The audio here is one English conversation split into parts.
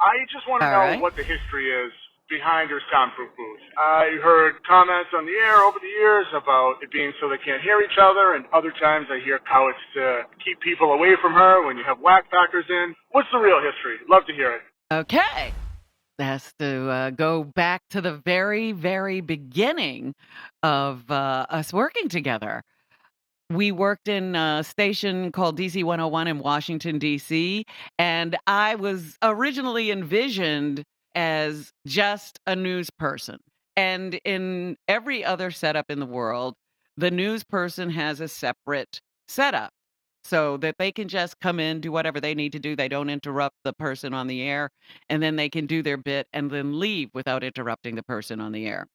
I just want to All know right. what the history is behind your soundproof booth. I heard comments on the air over the years about it being so they can't hear each other, and other times I hear how it's to keep people away from her when you have whack packers in. What's the real history? Love to hear it. Okay. That's to go back to the very, very beginning of us working together. We worked in a station called DC 101 in Washington, DC, and I was originally envisioned as just a news person. And in every other setup in the world, the news person has a separate setup so that they can just come in, do whatever they need to do. They don't interrupt the person on the air, and then they can do their bit and then leave without interrupting the person on the air.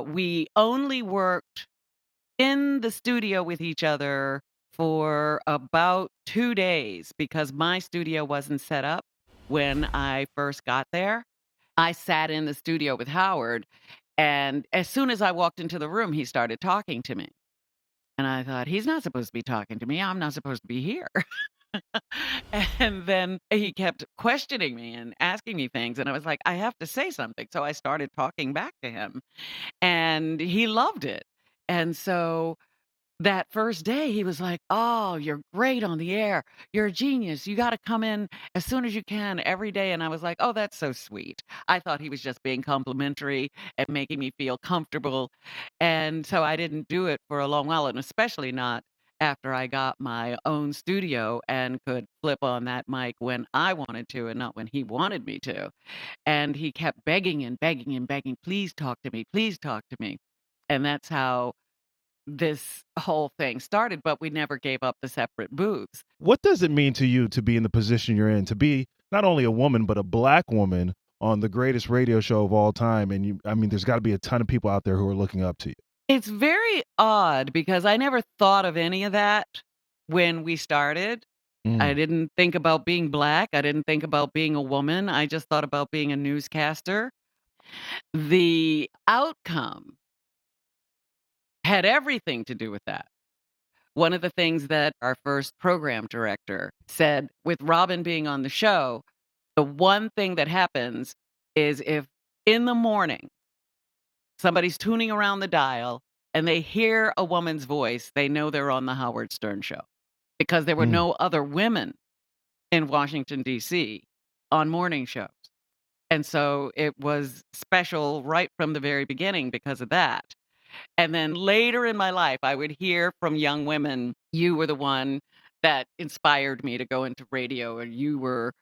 We only worked in the studio with each other for about 2 days because my studio wasn't set up when I first got there. I sat in the studio with Howard, and as soon as I walked into the room, he started talking to me. And I thought, he's not supposed to be talking to me. I'm not supposed to be here. And then he kept questioning me and asking me things. And I was like, I have to say something. So I started talking back to him, and he loved it. And so that first day, he was like, "Oh, you're great on the air. You're a genius. You gotta come in as soon as you can every day." And I was like, "Oh, that's so sweet." I thought he was just being complimentary and making me feel comfortable. And so I didn't do it for a long while, and especially not after I got my own studio and could flip on that mic when I wanted to and not when he wanted me to. And he kept begging and begging and begging, "Please talk to me. Please talk to me." And that's how this whole thing started, but we never gave up the separate booths. What does it mean to you to be in the position you're in, to be not only a woman, but a black woman on the greatest radio show of all time? And I mean, there's got to be a ton of people out there who are looking up to you. It's very odd because I never thought of any of that when we started. I Mm. didn't think about being black. I didn't think about being a woman. I just thought about being a newscaster. The outcome had everything to do with that. One of the things that our first program director said with Robin being on the show, the one thing that happens is if in the morning somebody's tuning around the dial and they hear a woman's voice, they know they're on the Howard Stern show because there were Mm. no other women in Washington, D.C. on morning shows. And so it was special right from the very beginning because of that. And then later in my life, I would hear from young women, "You were the one that inspired me to go into radio," or "You were,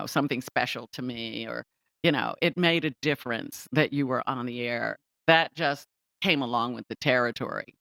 something special to me," or, "It made a difference that you were on the air." That just came along with the territory.